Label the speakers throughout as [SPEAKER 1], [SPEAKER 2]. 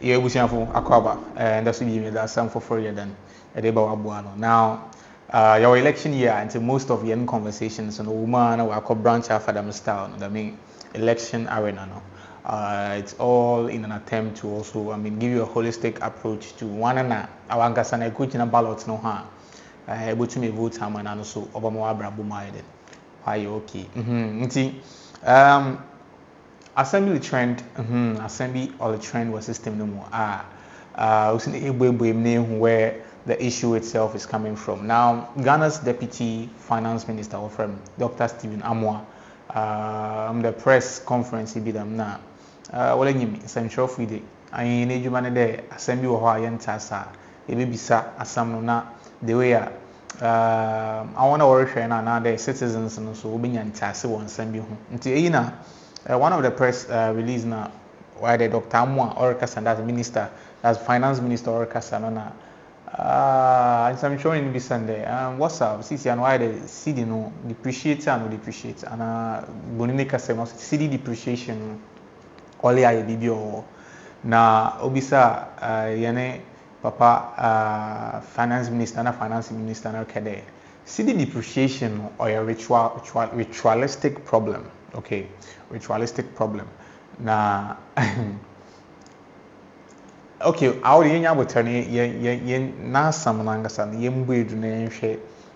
[SPEAKER 1] Yeah, Busianfo Akwaba, and that's that some for year then Edeba Wabuano. Now, your election year until most of the end conversations and woman or branch after them style, I mean, election arena. No? It's all in an attempt to also, give you a holistic approach to one another. Our Angasana coaching a ballot no ha. Able to me vote time and also Obama Brabuma. Why okay? Assembly trend, assembly or the trend was system no more. Where the issue itself is coming from. Now, Ghana's Deputy Finance Minister, from Dr. Stephen Amoah, the press conference he did them now. Well, central free I need you man there. Assembly or Hawaiian Tassa, a baby sa, assembly na the way. I want to work now the citizens and so being and Tassa one assembly. Until one of the press release now, why the Dr. Amoah Orcas and that's minister, that's finance minister Orcas and I'm showing you Sunday. What's up? CC and why the cedi no depreciate and depreciate and Boninica says cedi depreciation only I BBO na obisa yene papa finance minister and finance minister na kede cedi depreciation or a ritualistic problem. Okay, ritualistic problem. Now, okay, our young na some nangasan yembu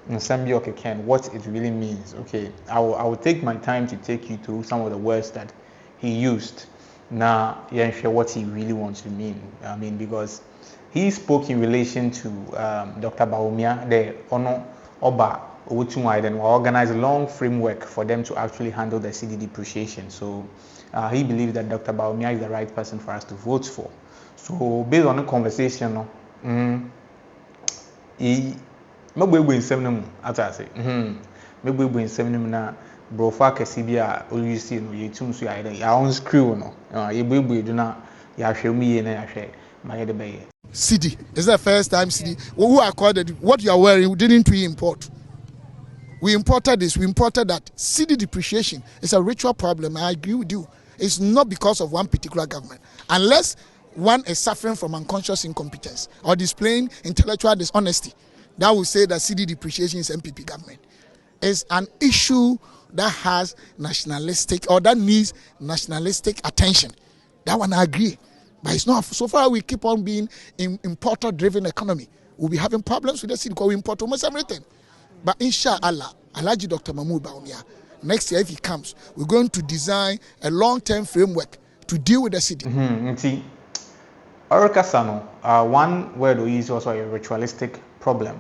[SPEAKER 1] na some can what it really means. Okay, I will take my time to take you through some of the words that he used. Now, what he really wants to mean. Because he spoke in relation to Dr. Bawumia, the Ono Oba. Then will organize a long framework for them to actually handle the cedi depreciation. So he believes that Dr. Bawumia is the right person for us to vote for. So based on the conversation, he maybe in seven maybe in seven na brofa kesibia you see no you tum so ya on screw no you do na ya hwe mu ye na ya hwe my de be
[SPEAKER 2] cedi is the first time cedi who accorded what you are wearing didn't we import. We imported this, we imported that. Cedi depreciation is a ritual problem. I agree with you. It's not because of one particular government. Unless one is suffering from unconscious incompetence or displaying intellectual dishonesty, that will say that cedi depreciation is MPP government. It's an issue that has nationalistic or that needs nationalistic attention. That one I agree. But it's not. So far we keep on being in importer-driven economy. We'll be having problems with the cedi because we import almost everything. But inshallah, Alhaji Dr. Mahmoud Bawumia, next year if he comes, we're going to design a long-term framework to deal with the cedi.
[SPEAKER 1] One word we use also a ritualistic problem.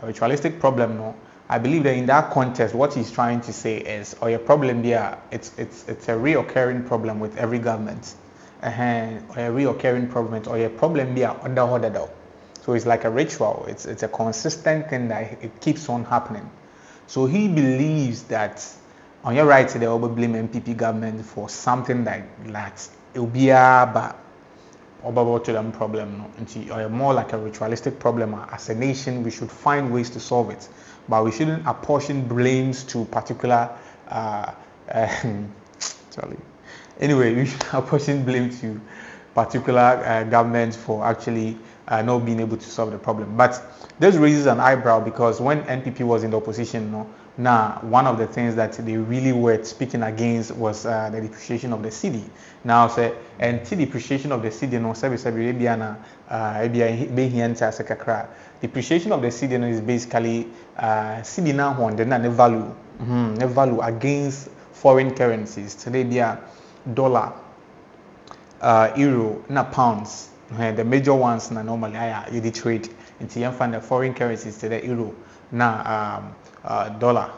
[SPEAKER 1] A ritualistic problem, no. I believe that in that context, what he's trying to say is, or a problem there, it's a reoccurring problem with every government. Or a reoccurring problem, or a problem there under order. So it's like a ritual. It's a consistent thing that it keeps on happening. So he believes that on your right, they will blame MPP government for something like that. It will be a problem, or more like a ritualistic problem. As a nation, we should find ways to solve it, but we shouldn't apportion blames to particular. Anyway, we should apportion blame to particular governments for actually not being able to solve the problem. But this raises an eyebrow because when NPP was in the opposition, one of the things that they really were speaking against was the depreciation of the cedi. Now, say, and the depreciation of the cedi, depreciation of the cedi is basically cedi now the value against foreign currencies. Today, they are dollar, euro, pounds. The major ones normally you trade into the foreign currencies to the euro, dollar,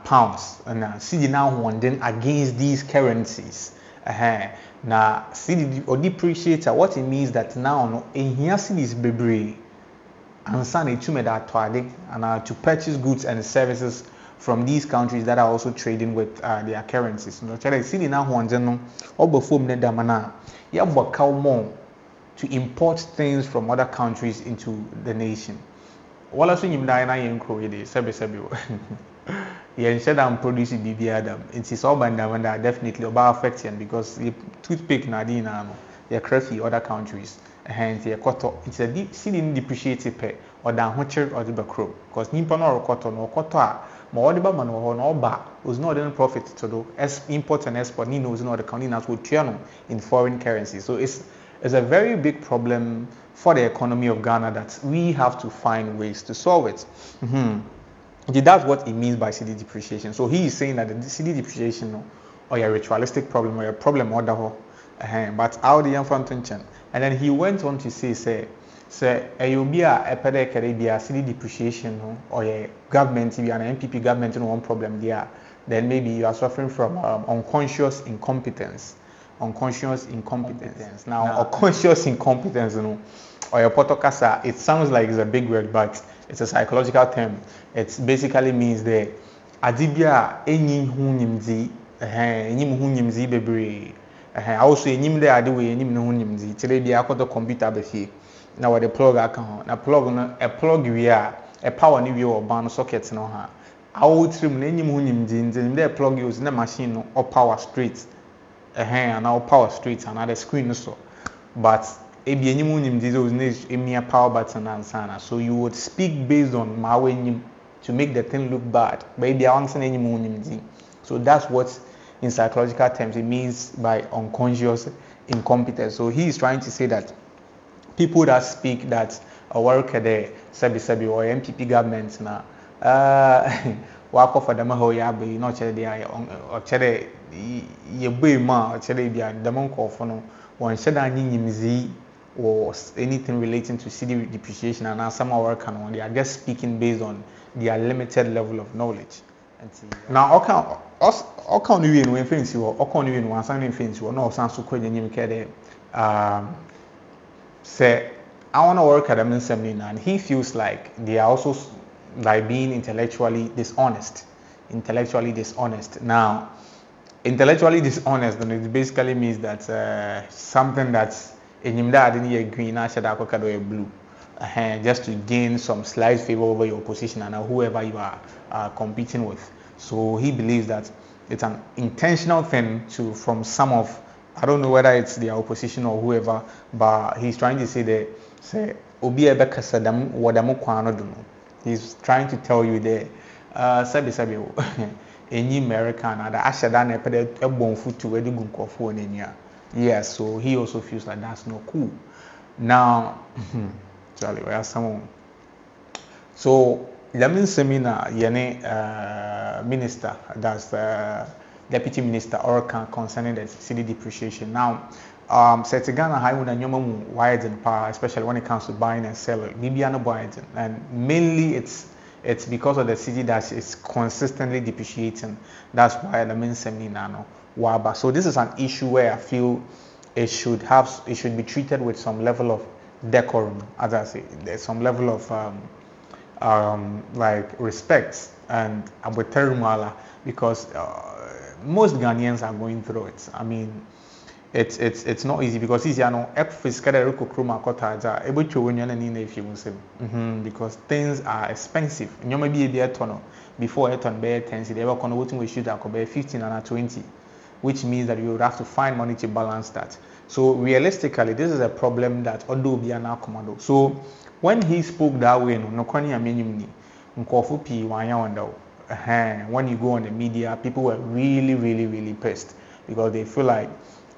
[SPEAKER 1] pounds, and cedi now wandering against these currencies. Now cedi or depreciator, what it means that now in here cedi is bebre and sun to me that and to purchase goods and services from these countries that are also trading with their currencies. No, cedi now wandering or before me damana ya more to import things from other countries into the nation. Wala so nyim dan na yen kro yede sebe yen said I'm producing BB Adam. It is all bandamanda definitely about affect yen because the toothpick na di na no your crafty other countries. Hence, your cotton, it's a cedi depreciated pay or down whicher or the backroom. Because Nippon or cotton or cotton, more the man or no bar was not any profit to do as import and export. Nino is not the county as would in foreign currency. So it's a very big problem for the economy of Ghana that we have to find ways to solve it. That's what it means by cedi depreciation. So he is saying that the cedi depreciation or a ritualistic problem or a problem or the but how the young and then he went on to say Ayobia a pede Caribbean cedi depreciation or a government if you are an MPP government in one problem there, then maybe you are suffering from unconscious incompetence. Now, unconscious incompetence, or your potokasa, it sounds like it's a big word, but it's a psychological term. It basically means the adibia any hunimzi, bebre. Also, enim de ade we enim no hunimzi. Today, be akoto computer befi. Now, the plug account, a plug we are a power new or ban sockets no ha. I would trim any hunimzi, and there plug use the machine or power straight. And now power straight and other screen so. But if you need a power button and sana, so you would speak based on my way to make the thing look bad. But if you answer any moon, so that's what in psychological terms it means by unconscious incompetence. So he is trying to say that people that speak that work at the Sebi or MPP government now work off for them how you be not cheddar ye boy ma or cheddar be the monk of one cheddar nimzi or anything relating to cedi depreciation and now some work on they are just speaking based on their limited level of knowledge. Now all can you in when things you or can you in one signing things you no sounds so quick and you can say I want to work at the seminar and he feels like they are also like being intellectually dishonest. Now, intellectually dishonest, then it basically means that something that's in him that didn't agree, now should have a blue, just to gain some slight favor over your opposition and whoever you are competing with. So he believes that it's an intentional thing from some of, I don't know whether it's the opposition or whoever, but he's trying to say that say obi ebeka sadam wadamu kwano do. He's trying to tell you there, sabi, any American, and I should have a bone foot to where the good coffee in here. Yes, so he also feels like that's not cool. Now, Charlie, we have someone. So, Lamin Seminar, Yene minister, that's deputy minister, or concerning the cedi depreciation. Now, Ghana high when a widen power, especially when it comes to buying and selling. Maybe no widen, and mainly it's because of the cedi that is consistently depreciating. That's why the main seminar waba. So this is an issue where I feel it should be treated with some level of decorum, as I say. There's some level of like respect and with terumala because most Ghanaians are going through it. I mean. It's not easy because it's because things are expensive. You may be a ton before a ton bear 10, they ever converting with shoot at 15 and 20, which means that you would have to find money to balance that. So realistically, this is a problem that Addo be now commando. So when he spoke that way, no when you go on the media, people were really pissed because they feel like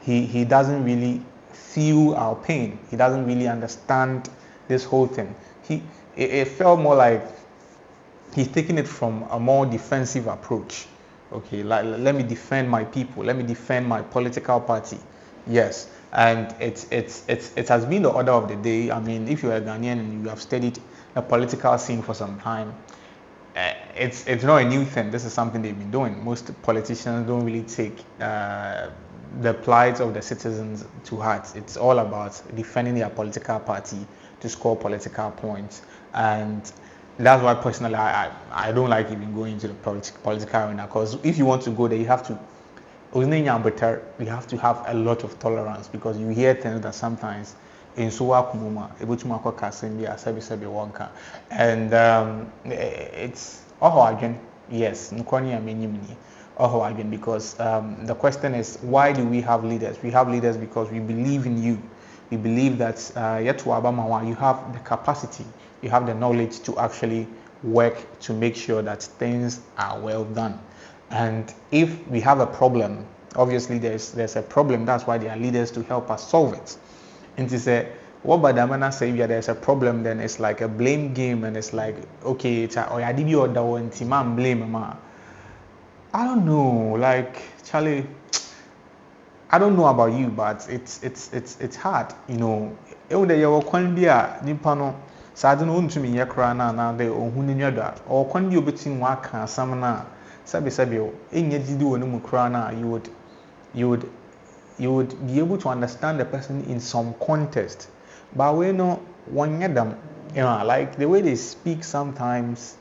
[SPEAKER 1] he doesn't really feel our pain. He doesn't really understand this whole thing. It felt more like he's taking it from a more defensive approach. Okay, like let me defend my people. Let me defend my political party. Yes, and it has been the order of the day. I mean, if you're a Ghanaian and you have studied the political scene for some time, it's not a new thing. This is something they've been doing. Most politicians don't really take the plight of the citizens to heart. It's all about defending their political party to score political points, and that's why personally I don't like even going into the political arena, because if you want to go there, you have to have a lot of tolerance, because you hear things that sometimes in Suwa Kumuma, Ebutumako Kasimbi, Asabi Wonka, and it's all again, yes, Nkoni Amenyimni. Oh, again, because the question is, why do we have leaders? We have leaders because we believe in you. We believe that you have the capacity, you have the knowledge to actually work to make sure that things are well done. And if we have a problem, obviously there's a problem. That's why there are leaders to help us solve it. And to say, what Badamana say, yeah, there's a problem, then it's like a blame game, and it's like, okay, it's a, or I did you order one team, I'm blame ma. I don't know, like Charlie. I don't know about you, but it's hard, you know. Even the your kwan bi a nipa no saade no ntumi ye kra na de ohun ni nwada. O kwan bi obetim wa ka asam na sabe o enye didi wonu mu kra na you would be able to understand the person in some context. But we know one them, you know, like the way they speak sometimes,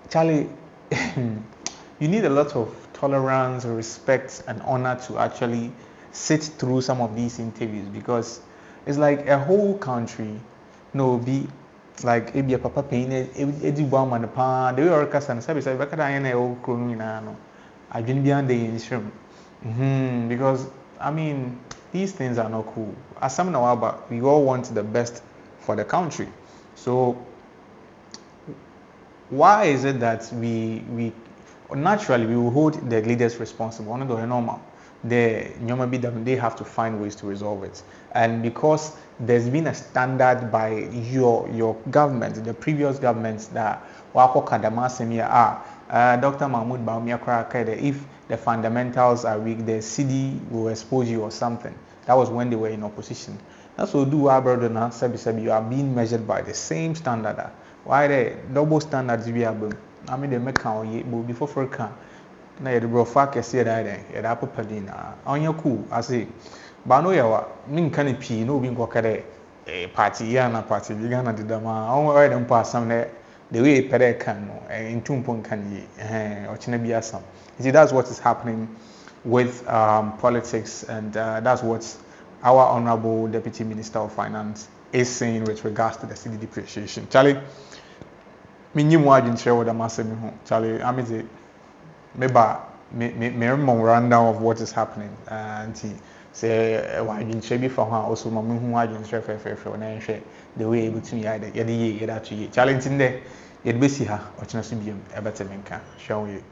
[SPEAKER 1] Charlie, you need a lot of tolerance, respect, and honor to actually sit through some of these interviews, because it's like a whole country, no, be like maybe a papa paying edi Bawumia the pan, the way our cast and service, I better than any old crony now. I've been beyond the instrument. Because I mean, these things are not cool. As some know about, we all want the best for the country. So why is it that we naturally we will hold the leaders responsible? On the normal, they have to find ways to resolve it. And because there's been a standard by your government, the previous governments, that Dr. Mahmoud Bawumia, if the fundamentals are weak, the cedi will expose you or something. That was when they were in opposition. That's what do our brother now. You are being measured by the same standard. Why the double standards we have? I mean, they make count before for can. Na the bro fuck say that the apple padina. On your cool, I say. But no yawa, min can it pee, no being quackade a party, yana party, began at the dama, on where them pass some there. The way Pere can in Tumpon can ye or Chinabiasam. You see, that's what is happening with politics, and that's what our Honorable Deputy Minister of Finance is saying with regards to the cedi depreciation. Charlie, me knew more than share with the massive Charlie, I mean, maybe rundown of what is happening, and say why didn't she be for her also mamma who I didn't share the way able to me either to ye challenging there you'd be see her or to be a better menka shall we.